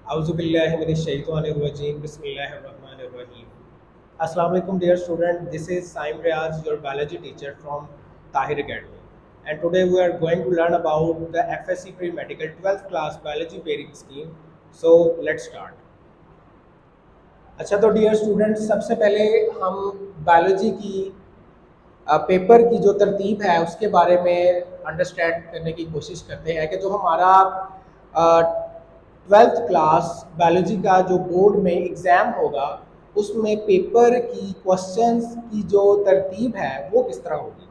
Auzubillahiminash-shaytanir-rajim. Bismillahir-rahmanir-rahim. Assalamu alaikum dear student. This is Saim Riaz, your biology teacher from Tahir Academy. And today we are going to learn about the FSC Pre-Medical 12th class biology pairing scheme. So let's start. अच्छा तो dear student, सबसे पहले हम biology की paper की जो तरतीब है उसके बारे में अंडरस्टैंड करने की कोशिश करते हैं कि जो हमारा 12th क्लास बायोलॉजी का जो बोर्ड में एग्ज़ाम होगा उसमें पेपर की क्वेश्चंस की जो तरतीब है वो किस तरह होगी।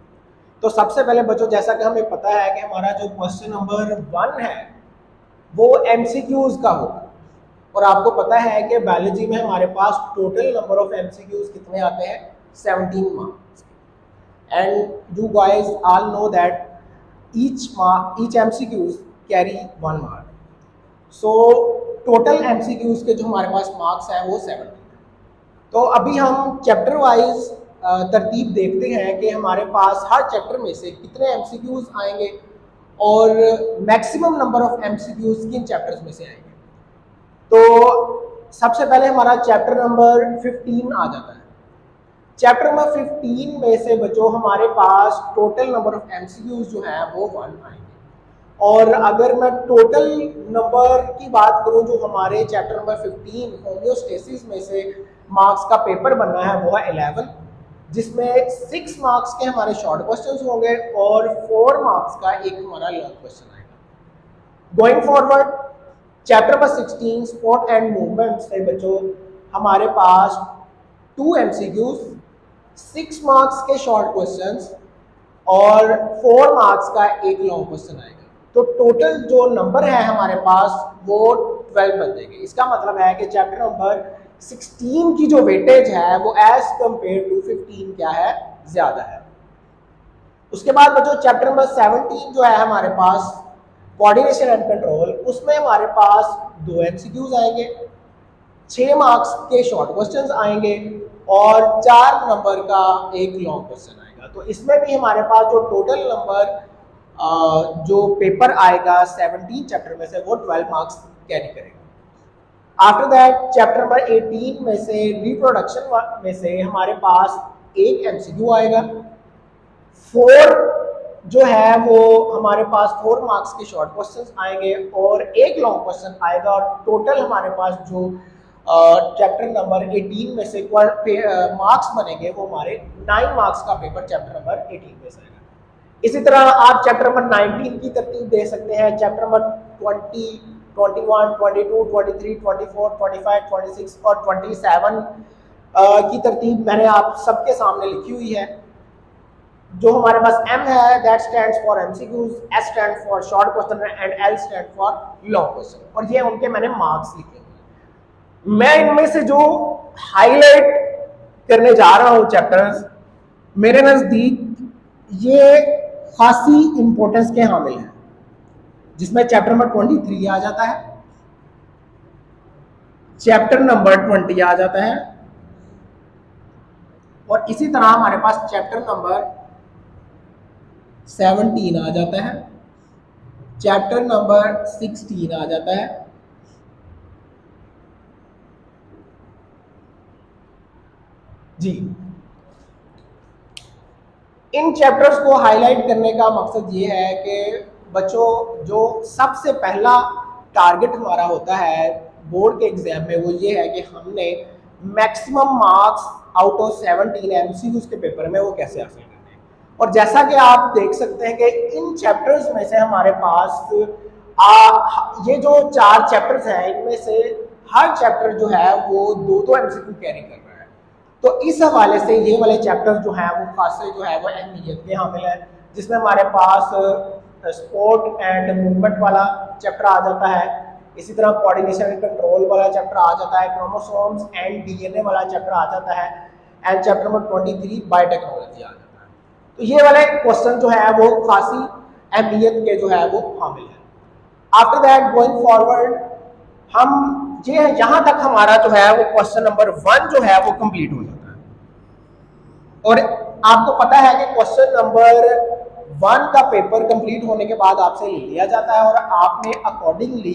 तो सबसे पहले बच्चों, जैसा कि हमें पता है कि हमारा जो क्वेश्चन नंबर 1 है वो MCQs का होगा, और आपको पता है कि बायोलॉजी में हमारे पास टोटल नंबर ऑफ MCQs कितने आते हैं, 17 marks. And you guys all know that each MCQs carry 1 mark. So total MCQs के जो हमारे पास मार्क्स हैं वो 17 है। तो अभी हम चैप्टर वाइज तरतीब देखते हैं कि हमारे पास हर चैप्टर में से कितने MCQs आएंगे और मैक्सिमम नंबर ऑफ MCQs किन चैप्टर्स में से आएंगे। तो सबसे पहले हमारा चैप्टर नंबर 15 आ जाता है। चैप्टर नंबर 15 में से बच्चों हमारे पास टोटल नंबर ऑफ MCQs जो है वो 1 आएंगे, और अगर मैं टोटल नंबर की बात करूं जो हमारे चैप्टर नंबर 15 होम्योस्टेसिस में से मार्क्स का पेपर बनना है वो है 11, जिसमें 6 मार्क्स के हमारे शॉर्ट क्वेश्चंस होंगे और 4 मार्क्स का एक हमारा लॉन्ग क्वेश्चन आएगा। Going forward chapter number 16 sport and movement से बच्चों हमारे पास 2 MCQs, 6 मार्क्स के शॉर्ट क्वेश्चंस और 4 मार्क्स का एक लॉन्ग क्वेश्चन आएगा। तो टोटल जो नंबर है हमारे पास वो 12 बन जाएंगे। इसका मतलब है कि चैप्टर नंबर 16 की जो वेटेज है वो एज कंपेयर टू 15 क्या है, ज्यादा है। उसके बाद बच्चों चैप्टर नंबर 17 जो है हमारे पास कोऑर्डिनेशन एंड कंट्रोल, उसमें हमारे पास 2 MCQs आएंगे, 6 मार्क्स के शॉर्ट क्वेश्चंस आएंगे और 4 नंबर का एक लॉन्ग क्वेश्चन आएगा। तो इसमें भी हमारे पास जो टोटल नंबर जो पेपर आएगा 17 चैप्टर में से वो 12 मार्क्स कैरी करेगा। आफ्टर दैट चैप्टर नंबर 18 में से रिप्रोडक्शन में से हमारे पास एक MCQ आएगा, 4 जो है वो हमारे पास 4 मार्क्स के शॉर्ट क्वेश्चंस आएंगे और एक लॉन्ग क्वेश्चन आएगा, और टोटल हमारे पास जो चैप्टर नंबर 18 में से मार्क्स बनेंगे वो हमारे 9 मार्क्स का पेपर चैप्टर नंबर 18 में से आएगा। इसी तरह आप चैप्टर नंबर 19 की तरतीब दे सकते हैं। चैप्टर नंबर 20, 21, 22, 23, 24, 25, 26 और 27 की तरतीब मैंने आप सबके सामने लिखी हुई है। जो हमारे पास M है that stands for MCQs, S stand for short question and L stand for long question, और ये उनके मैंने मार्क्स लिखे हैं। मैं इनमें से जो हाईलाइट करने जा रहा हूं चैप्टर्स, मेरे नजदीक ये खासी इंपॉर्टेंस के हामिल हैं, जिसमें चैप्टर नंबर 23 आ जाता है, चैप्टर नंबर 20 आ जाता है, और इसी तरह हमारे पास चैप्टर नंबर 17 आ जाता है, चैप्टर नंबर 16 आ जाता है, जी। इन चैप्टर्स को हाईलाइट करने का मकसद ये है कि बच्चों जो सबसे पहला टारगेट हमारा होता है बोर्ड के एग्जाम में वो ये है कि हमने maximum marks out of 17 MCQs के पेपर में वो कैसे हासिल करते हैं। और जैसा कि आप देख सकते हैं कि इन चैप्टर्स में से हमारे पास ये जो 4 चैप्टर्स हैं इनमें से हर चैप्टर जो है वो 2-2 MCQ कैरी कर रहा है। तो इस हवाले से ये वाले चैप्टर जो हैं वो खासे जो है वो अहमियत के हामिल है, जिसमें हमारे पास स्पोर्ट एंड मूवमेंट वाला चैप्टर आ जाता है, इसी तरह कोऑर्डिनेशन एंड कंट्रोल वाला चैप्टर आ जाता है, क्रोमोसोम्स एंड DNA वाला चैप्टर आ जाता है, एंड चैप्टर नंबर 23 बायोटेक्नोलॉजी आ जाता है। तो ये वाले क्वेश्चन जो है वो खासी अहमियत के जो है वो हामिल है। आफ्टर दैट गोइंग फॉरवर्ड हम ये यहाँ तक हमारा जो है वो क्वेश्चन नंबर 1 जो है वो कंप्लीट हो जाता है, और आपको पता है कि क्वेश्चन नंबर 1 का पेपर कंप्लीट होने के बाद आपसे ले लिया जाता है और आपने अकॉर्डिंगली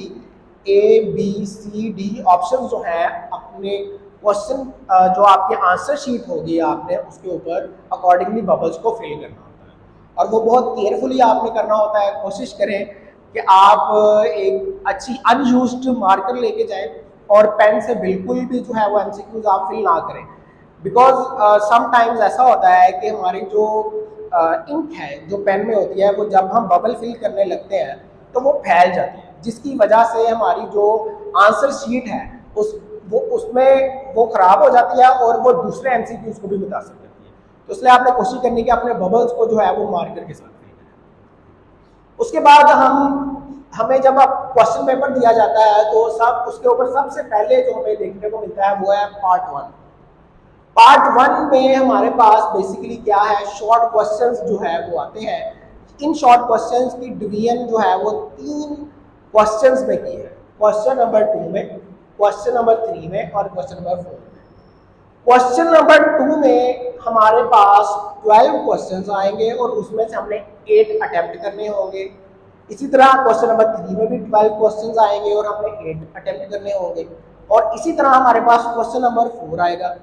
ABCD ऑप्शन जो हैं अपने क्वेश्चन जो आपके आंसर शीट होगी आपने उसके ऊपर अकॉर्डिंगली बबल्स को फिल करना होता है और वो बहुत केयरफुली आपने करना होता है। कोशिश करें कि आप एक अच्छी अनयूज्ड मार्कर लेके जाएं और पेन से बिल्कुल भी जो है वो एमसीक्यूज आप फिल ना करें, बिकॉज समटाइम्स ऐसा होता है कि हमारी जो इंक है जो पेन में होती है वो जब हम बबल फिल करने लगते हैं तो वो फैल जाती है, जिसकी वजह से हमारी जो आंसर शीट है उसमें वो खराब हो जाती है और वो दूसरे एमसीक्यूज को भी मुतासिर करती है। तो इसलिए आपने कोशिश करनी कि अपने बबल्स को जो है वो मार्कर के साथ फिल करें। उसके बाद हमें जब आप क्वेश्चन पेपर दिया जाता है तो सब उसके ऊपर सबसे पहले जो हमें देखने को मिलता है वो है पार्ट 1। पार्ट 1 में हमारे पास बेसिकली क्या है, शॉर्ट क्वेश्चंस जो है वो आते हैं। इन शॉर्ट क्वेश्चंस की डिवीजन जो है वो 3 क्वेश्चंस में की है, क्वेश्चन नंबर 2 में, क्वेश्चन नंबर 3 में और क्वेश्चन नंबर 4 में। क्वेश्चन नंबर 2 में हमारे पास 12 क्वेश्चंस आएंगे और उसमें से हमने 8 अटेम्प्ट करने होंगे। इसी तरह क्वेश्चन नंबर 3 में भी 12 क्वेश्चंस आएंगे और हमने 8 अटेम्प्ट करने होंगे। और इसी तरह हमारे पास क्वेश्चन नंबर 4 आएगा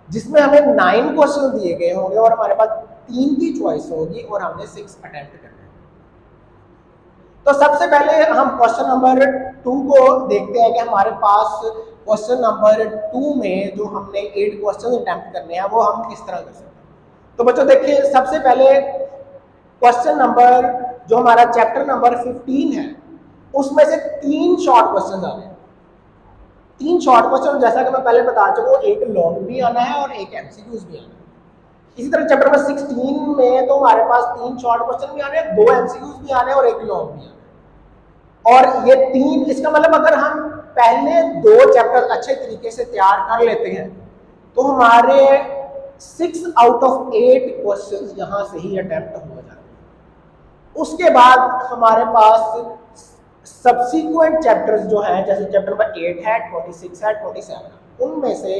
जिसमें हमें 9 क्वेश्चन दिए गए होंगे और हमारे पास 3 की चॉइस होगी और हमने 6 अटेम्प्ट करने। तो सबसे पहले हम क्वेश्चन नंबर 2 को देखते हैं कि हमारे पास क्वेश्चन नंबर 2 में जो हमने 8 क्वेश्चन अटेम्प्ट करने हैं वो हम किस तरह कर सकते हैं। तो बच्चों देखिए, सबसे पहले क्वेश्चन नंबर जो हमारा चैप्टर नंबर 15 है उसमें से 3 शॉर्ट क्वेश्चन आ रहे हैं। 3 शॉर्ट क्वेश्चन, जैसा कि मैं पहले बता चुका हूँ, एक लॉन्ग भी आना है और एक एमसीक्यूज भी आना है। इसी तरह चैप्टर नंबर 16 में तो हमारे पास 3 शॉर्ट क्वेश्चन भी आने हैं, 2 एमसीक्यूज भी आने हैं और एक लॉन्ग भी आना है। और ये 3, इसका मतलब अगर हम पहले 2 चैप्टर अच्छे तरीके से तैयार कर लेते हैं तो हमारे 6 आउट ऑफ 8 क्वेश्चन यहाँ से ही अटेम्प्ट हो जाते हैं। उसके बाद हमारे पास सब्सिक्वेंट चैप्टर्स जो हैं, जैसे चैप्टर नंबर 8 है, 26 है, 27, उनमें से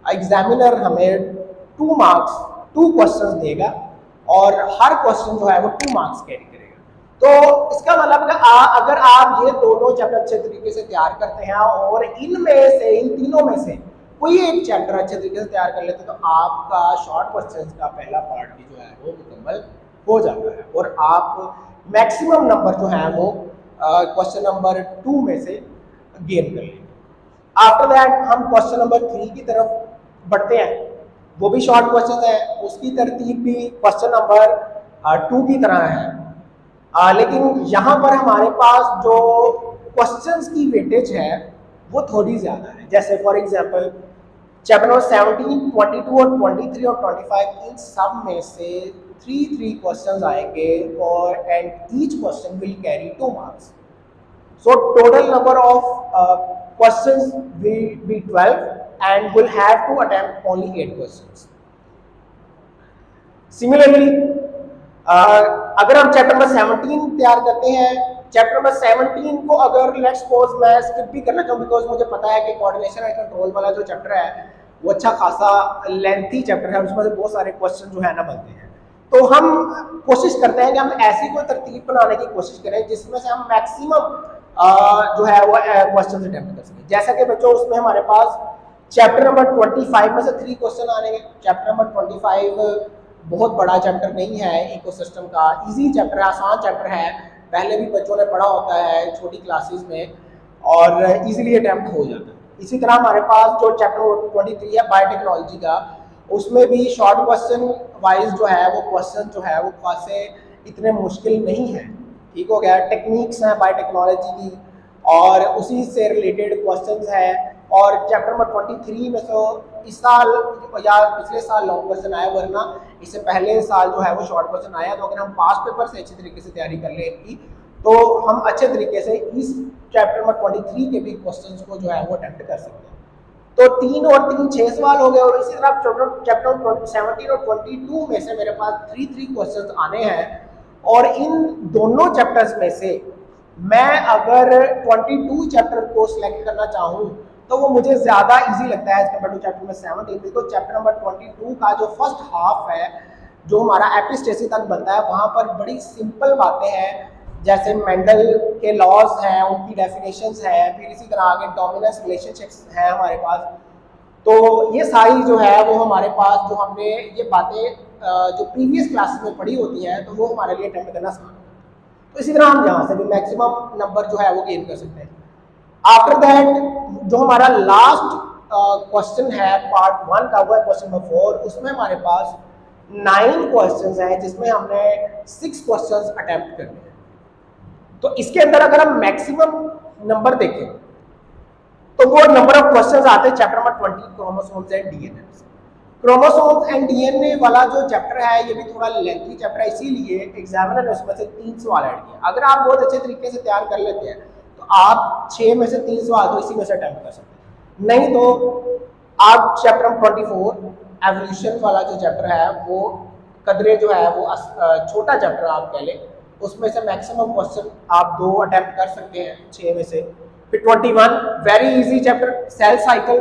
एग्जामिनर हमें 2 मार्क्स 2 क्वेश्चंस देगा और हर क्वेश्चन जो है वो 2 मार्क्स कैरी करेगा। तो इसका मतलब अगर आप ये दोनों चैप्टर अच्छे तरीके से तैयार करते हैं और इनमें से, इन तीनों में से कोई एक चैप्टर अच्छे तरीके से तैयार कर लेते हैं तो आपका शॉर्ट क्वेश्चंस का पहला पार्ट भी जो है वो मुकम्मल हो जाता है और आप मैक्सिमम नंबर जो है वो क्वेश्चन नंबर 2 में से गेन कर लेंगे। आफ्टर दैट हम क्वेश्चन नंबर 3 की तरफ बढ़ते हैं। वो भी शॉर्ट क्वेश्चन है, उसकी तरतीब भी क्वेश्चन नंबर 2 की तरह है, लेकिन यहाँ पर हमारे पास जो क्वेश्चंस की वेटेज है वो थोड़ी ज़्यादा है। जैसे फॉर एग्जांपल चैप्टर नंबर 17, 22 और 23 और 25, इन सब में से 3 क्वेश्चंस आएंगे और and each question will carry 2 marks. So total number of questions will be 12 and will have to attempt only 8 questions. Similarly, अगर हम चैप्टर नंबर 17 तैयार करते हैं, चैप्टर नंबर 17 को अगर लेट्स सपोज मैं स्किप भी करना चाहूँ बिकॉज मुझे पता है कि कोऑर्डिनेशन एंड कंट्रोल वाला जो चैप्टर है वो अच्छा खासा लेंथी चैप्टर है, उसमें से बहुत सारे क्वेश्चन जो है ना बनते हैं। तो हम कोशिश करते हैं कि हम ऐसी कोई तरतीब बनाने की कोशिश करें जिसमें से हम मैक्सिमम जो है वो क्वेश्चन अटेम्प्ट कर सकें। जैसा कि बच्चों उसमें हमारे पास चैप्टर नंबर 25 में से 3 क्वेश्चन आने हैं। चैप्टर नंबर 25 बहुत बड़ा चैप्टर नहीं है इकोसिस्टम का, इजी चैप्टर है, आसान चैप्टर है, पहले भी बच्चों ने पढ़ा होता है छोटी क्लासेस में और इजीली अटेम्प्ट हो जाता है। इसी तरह हमारे पास जो चैप्टर 23 है बायोटेक्नोलॉजी का, उसमें भी शॉर्ट क्वेश्चन वाइज जो है वो क्वेश्चन जो है वो खासे इतने मुश्किल नहीं है। ठीक हो गया, टेक्निक्स हैं बायोटेक्नोलॉजी की और उसी से रिलेटेड क्वेश्चंस हैं। और चैप्टर नंबर 23 में तो इस साल या पिछले साल लॉन्ग क्वेश्चन आया, वरना इससे पहले साल जो है वो शॉर्ट क्वेश्चन आया। तो अगर हम पास पेपर से अच्छे तरीके से तैयारी कर लें इनकी तो हम अच्छे तरीके से इस चैप्टर नंबर 23 के भी क्वेश्चंस को जो है वो अटेम्प्ट कर सकते हैं। तो 3 और 3 6 सवाल हो गए और इसी तरह चैप्टर 17 और 22 में से मेरे पास 3 क्वेश्चन आने हैं और इन दोनों चैप्टर्स में से मैं अगर 22 चैप्टर को सिलेक्ट करना चाहूँ तो वो मुझे ज़्यादा इजी लगता है as compare to chapter number 17। तो चैप्टर नंबर 22 का जो फर्स्ट हाफ है जो हमारा एपिस्टेसिस तक बनता है वहाँ पर बड़ी सिंपल बातें हैं, जैसे मेंडल के लॉज हैं, उनकी डेफिनेशंस हैं, फिर इसी तरह आगे डोमिनेंस रिलेशनशिप्स हैं हमारे पास। तो ये सारी जो है वो हमारे पास, जो हमने ये बातें जो प्रीवियस क्लासेस में पढ़ी होती हैं, तो वो हमारे लिए अटेम्प्ट करना आसान होता है। तो इसी तरह हम यहाँ से भी मैक्सिमम नंबर जो है वो गेन कर सकते हैं। आफ्टर दैट जो हमारा लास्ट क्वेश्चन है पार्ट 1 का, वो है क्वेश्चन नंबर 4। उसमें हमारे पास 9 क्वेश्चंस हैं, जिसमें हमने 6 क्वेश्चंस अटेम्प्ट करने हैं। तो इसके अंदर अगर हम मैक्सिमम नंबर देखें तो वो नंबर ऑफ क्वेश्चंस आते हैं chapter number 20, chromosomes and DNA. Chromosomes and DNA वाला जो चैप्टर है ये भी थोड़ा लेंथी चैप्टर है, इसीलिए एग्जामिनर ने उसमें से 3 सवाल ऐड किए। अगर आप बहुत अच्छे तरीके से तैयार कर लेते हैं तो आप 6 में से 3 सवाल तो इसी में से अटेम्प्ट कर सकते हैं। नहीं तो आप चैप्टर नंबर 24 एवोल्यूशन वाला जो चैप्टर है वो कदरे जो है वो छोटा चैप्टर आप कह लें, उसमें से मैक्सिमम क्वेश्चन आप 2 अटेम्प्ट कर सकते हैं 6 में से। फिर 21 very easy chapter, cell cycle,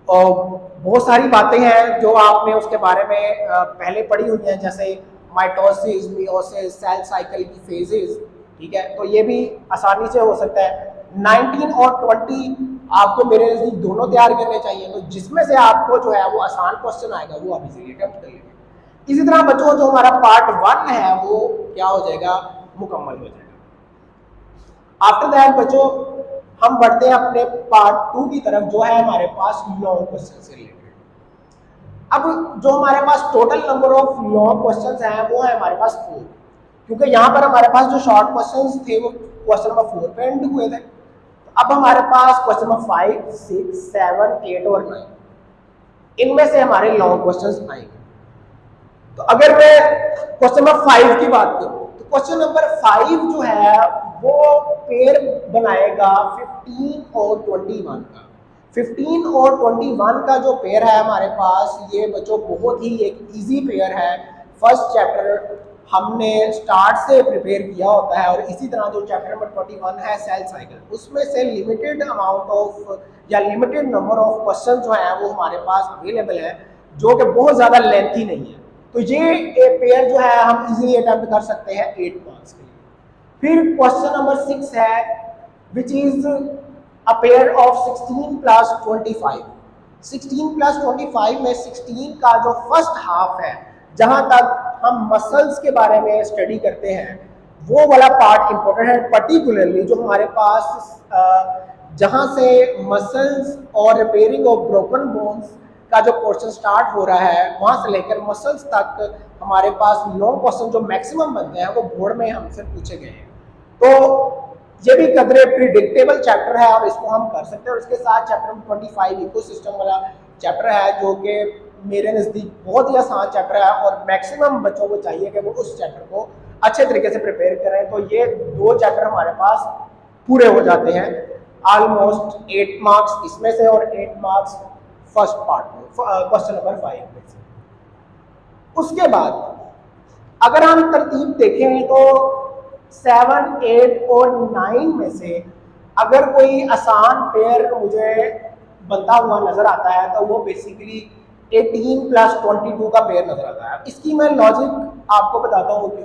और बहुत सारी बातें हैं जो आपने उसके बारे में पहले पढ़ी हुई हैं, जैसे माइटोसिस, मियोसिस, सेल साइकिल की फेजेस। ठीक है, तो ये भी आसानी से हो सकता है। 19 और 20 आपको मेरे नजदीक दोनों तैयार करने चाहिए, तो जिसमें से आपको जो है वो आसान क्वेश्चन आएगा वो आप इजीली अटेम्प्ट कर लेंगे। इसी तरह बच्चों जो हमारा पार्ट 1 है वो क्या हो जाएगा, मुकम्मल हो जाएगा। आफ्टर दैट बच्चों हम बढ़ते हैं अपने पार्ट 2 की तरफ, जो है हमारे पास लॉन्ग क्वेश्चन से रिलेटेड। अब जो हमारे पास total number of long questions हैं वो है हमारे पास 4, क्योंकि यहाँ पर हमारे पास जो शॉर्ट क्वेश्चंस थे वो क्वेश्चन नंबर 4 पे एंड हुए थे। अब हमारे पास क्वेश्चन नंबर 5, 6, 7, 8 और 9, इनमें से हमारे लॉन्ग क्वेश्चंस आएंगे। तो अगर मैं क्वेश्चन नंबर 5 की बात करूं तो क्वेश्चन नंबर 5 जो है वो पेयर बनाएगा 15 और 21 का। 15 और 21 का जो पेयर है हमारे पास, ये बच्चों बहुत ही एक इजी पेयर है। फर्स्ट चैप्टर हमने स्टार्ट से प्रिपेयर किया होता है, और इसी तरह जो चैप्टर नंबर 21 है सेल साइकिल, उसमें से लिमिटेड अमाउंट ऑफ या लिमिटेड नंबर ऑफ क्वेश्चन जो है वो हमारे पास अवेलेबल है, जो कि बहुत ज़्यादा लेंथी नहीं है। तो ये पेयर जो है हम इजीली अटेम्प्ट कर सकते हैं 8 मार्क्स के लिए। फिर क्वेश्चन नंबर 6 है which is a pair of 16 plus 25। 16 plus 25 में 16 का जो फर्स्ट हाफ है, जहां तक हम मसल्स के बारे में स्टडी करते हैं, वो वाला पार्ट इंपॉर्टेंट है। पर्टिकुलरली जो हमारे पास जहां से मसल्स और रिपेयरिंग ऑफ ब्रोकन बोन्स का जो पोर्शन स्टार्ट हो रहा है, वहां से लेकर मसल्स तक हमारे पास लॉन्ग क्वेश्चन जो मैक्सिमम बनते हैं वो बोर्ड में हमसे पूछे गए हैं। तो ये भी कदरे प्रिडिक्टेबल चैप्टर है और इसको हम कर सकते हैं। और इसके साथ चैप्टर 25 इकोसिस्टम वाला चैप्टर है, जो कि मेरे नज़दीक बहुत ही आसान चैप्टर है, और मैक्सिमम बच्चों को चाहिए कि वो उस चैप्टर को अच्छे तरीके से प्रिपेयर करें। तो ये 2 चैप्टर हमारे पास पूरे हो जाते हैं, ऑलमोस्ट 8 मार्क्स इसमें से और 8 मार्क्स फर्स्ट पार्ट में, क्वेश्चन नंबर 5 में से। उसके बाद अगर हम तरतीब देखें तो 7, 8 और 9 में से अगर कोई आसान पेयर मुझे बनता हुआ नजर आता है तो वो बेसिकली 18 प्लस 22 का पेयर नजर आता है। इसकी मैं लॉजिक आपको बताता हूँ कि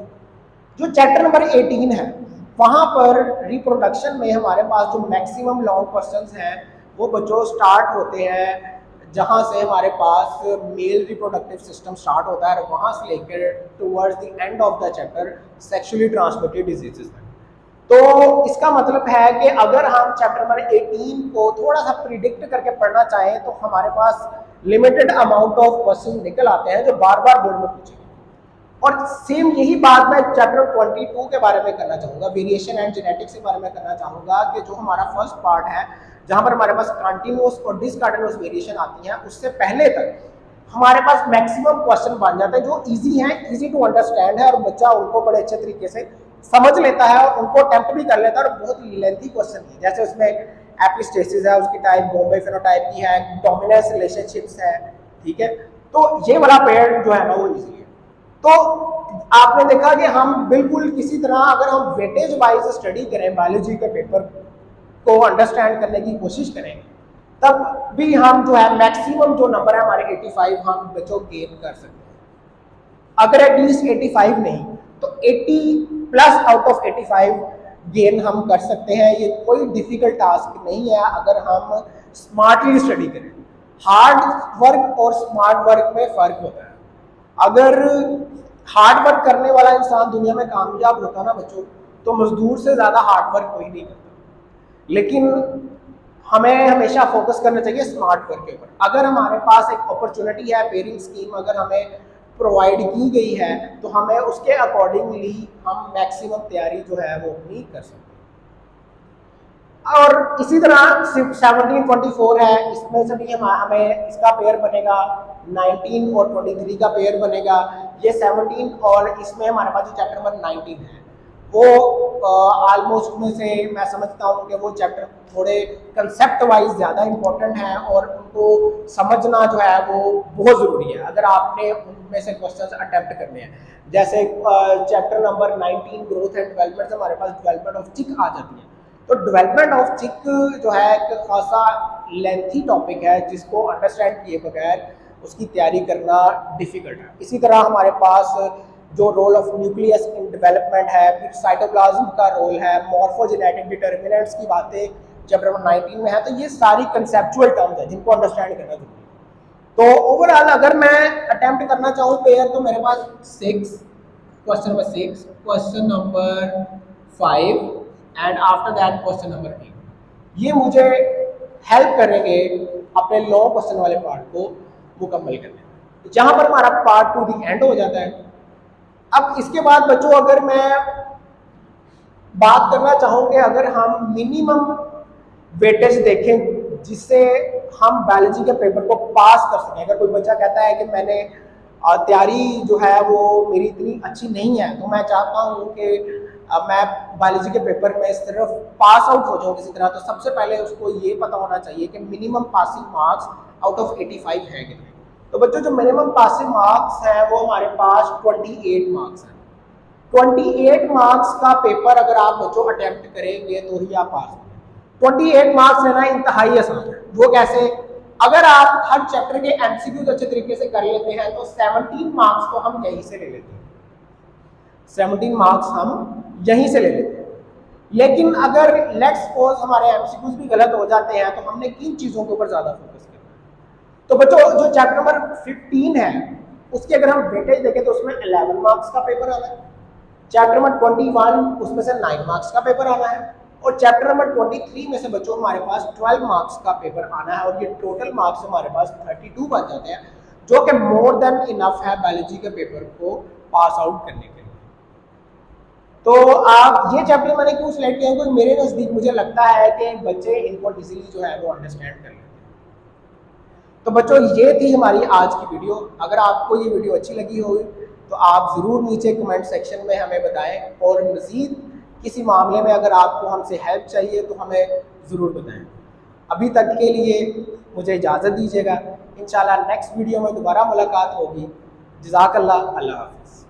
जो चैप्टर नंबर 18 है वहां पर रिप्रोडक्शन में हमारे पास जो मैक्सिमम लॉन्ग क्वेश्चंस हैं वो बच्चों स्टार्ट होते हैं जहां से हमारे पास मेल रिप्रोडक्टिव सिस्टम स्टार्ट होता है, और वहां से लेकर towards the end of the chapter sexually transmitted diseases तक। तो इसका मतलब है कि अगर हम चैप्टर नंबर 18 को थोड़ा सा प्रिडिक्ट करके पढ़ना चाहें तो हमारे पास लिमिटेड अमाउंट ऑफ क्वेश्चन निकल आते हैं जो बार बार बोर्ड में पूछेंगे। और सेम यही बात मैं चैप्टर 22 के बारे में करना चाहूँगा, वेरिएशन एंड जेनेटिक्स के बारे में करना चाहूँगा, कि जो हमारा फर्स्ट पार्ट है जहाँ पर हमारे पास कंटिन्यूअस और डिसकंटिन्यूअस वेरिएशन आती है, उससे पहले तक हमारे पास मैक्सिमम क्वेश्चन बन जाते हैं जो इजी हैं, इजी टू अंडरस्टैंड है, और बच्चा उनको बड़े अच्छे तरीके से समझ लेता है और उनको अटेम्प्ट भी कर लेता है। और बहुत लेंथी क्वेश्चन है, जैसे उसमें एपिस्टेसिस है, उसकी टाइप बॉम्बे फेनोटाइप की है, डोमिनेंस रिलेशनशिप्स है। ठीक है, तो ये वाला पेयर जो है ना वो इजी है। तो आपने देखा कि हम बिल्कुल किसी तरह अगर हम वेटेज वाइज स्टडी करें, बायोलॉजी के पेपर को अंडरस्टैंड करने की कोशिश करें, तब भी हम जो है मैक्सिमम जो नंबर है हमारे 85 हम बच्चों गेन कर सकते हैं। अगर एटलीस्ट 85 नहीं तो 80 प्लस आउट ऑफ 85 गेन हम कर सकते हैं। ये कोई डिफिकल्ट टास्क नहीं है अगर हम स्मार्टली स्टडी करें। हार्ड वर्क और स्मार्ट वर्क में फ़र्क होता है। अगर हार्ड वर्क करने वाला इंसान दुनिया में कामयाब होता ना बच्चों, तो मजदूर से ज़्यादा हार्ड वर्क कोई नहीं करता। लेकिन हमें हमेशा फोकस करना चाहिए स्मार्ट वर्क के ऊपर। अगर हमारे पास एक अपॉर्चुनिटी है, पेयरिंग स्कीम अगर हमें प्रोवाइड की गई है, तो हमें उसके अकॉर्डिंगली हम मैक्सिमम तैयारी जो है वो अपनी कर सकते हैं। और इसी तरह 1724 है, इसमें से भी हमें इसका पेयर बनेगा 19 और 23 का पेयर बनेगा। ये 17 और इसमें हमारे पास जो चैप्टर नंबर 19 है वो ऑलमोस्ट में से मैं समझता हूँ कि वो चैप्टर थोड़े कंसेप्ट वाइज ज़्यादा इंपॉर्टेंट हैं और उनको समझना जो है वो बहुत ज़रूरी है अगर आपने उनमें से क्वेश्चंस अटेम्प्ट करने हैं। जैसे chapter number 19 growth and development से हमारे पास डेवलपमेंट ऑफ चिक आ जाती है। तो डेवलपमेंट ऑफ चिक जो है एक खासा लेंथी टॉपिक है जिसको अंडरस्टैंड किए बगैर उसकी तैयारी करना डिफ़िकल्ट है। इसी तरह हमारे पास जो role of nucleus in development है, फिर साइटोप्लाज्म का रोल है, मॉर्फोजेनेटिक डिटर्मिनेंट्स की बातें चैप्टर नंबर 19 में है। तो ये सारी कंसेप्चुअल टर्म्स है जिनको अंडरस्टैंड करना जरूरी है। तो ओवरऑल अगर मैं अटेम्प्ट करना चाहूँ पेयर, तो मेरे पास 6 question number 6, question number 5 and after that question number 8 ये मुझे हेल्प करेंगे अपने लॉन्ग क्वेश्चन वाले पार्ट को मुकम्मल करने में। जहाँ पर हमारा पार्ट टू दी एंड हो जाता है। अब इसके बाद बच्चों अगर मैं बात करना चाहूँ कि अगर हम मिनिमम वेटेज देखें जिससे हम बायोलॉजी के पेपर को पास कर सकें। अगर कोई बच्चा कहता है कि मैंने तैयारी जो है वो मेरी इतनी अच्छी नहीं है, तो मैं चाहता हूँ कि मैं बायोलॉजी के पेपर में सिर्फ पास आउट हो जाऊँ किसी तरह, तो सबसे पहले उसको ये पता होना चाहिए कि minimum passing marks out of 85 है कितने। तो बच्चों जो मिनिमम पासिंग मार्क्स हैं वो हमारे पास 28 मार्क्स हैं। 28 मार्क्स का पेपर अगर आप बच्चों अटेम्प्ट करेंगे तो ही आप पास होंगे। 28 मार्क्स लेना इंतहाई आसान है। वो कैसे? अगर आप हर चैप्टर के एमसीक्यूज अच्छे तरीके से कर लेते हैं तो 17 मार्क्स तो हम यहीं से ले लेते हैं। 17 मार्क्स हम यहीं से ले लेते हैं। लेकिन अगर लेट्स सपोज हमारे एमसीक्यूज भी गलत हो जाते हैं तो हमने किन चीज़ों के ऊपर ज़्यादा फोकस करना है? तो बच्चों जो चैप्टर नंबर 15 है उसके अगर हम वेटेज देखें तो उसमें 11 मार्क्स का पेपर आना है। चैप्टर नंबर 21 उसमें से 9 मार्क्स का पेपर आना है। और चैप्टर नंबर 23 में से बच्चों हमारे पास 12 मार्क्स का पेपर आना है। और ये टोटल मार्क्स हमारे पास 32 बन जाते हैं, जो कि मोर देन इनफ है बायोलॉजी के पेपर को पास आउट करने के लिए। तो आप ये चैप्टर मैंने क्यों सिलेक्ट किया, क्योंकि मेरे नज़दीक मुझे लगता है कि बच्चे इनको इजीली जो है वो अंडरस्टैंड कर लेते हैं। तो बच्चों ये थी हमारी आज की वीडियो। अगर आपको ये वीडियो अच्छी लगी हो तो आप ज़रूर नीचे कमेंट सेक्शन में हमें बताएं और मज़ीद किसी मामले में अगर आपको हमसे हेल्प चाहिए तो हमें ज़रूर बताएं। अभी तक के लिए मुझे इजाज़त दीजिएगा। इंशाल्लाह नेक्स्ट वीडियो में दोबारा मुलाकात होगी। जज़ाकल्लाह, अल्लाह हाफ़िज़।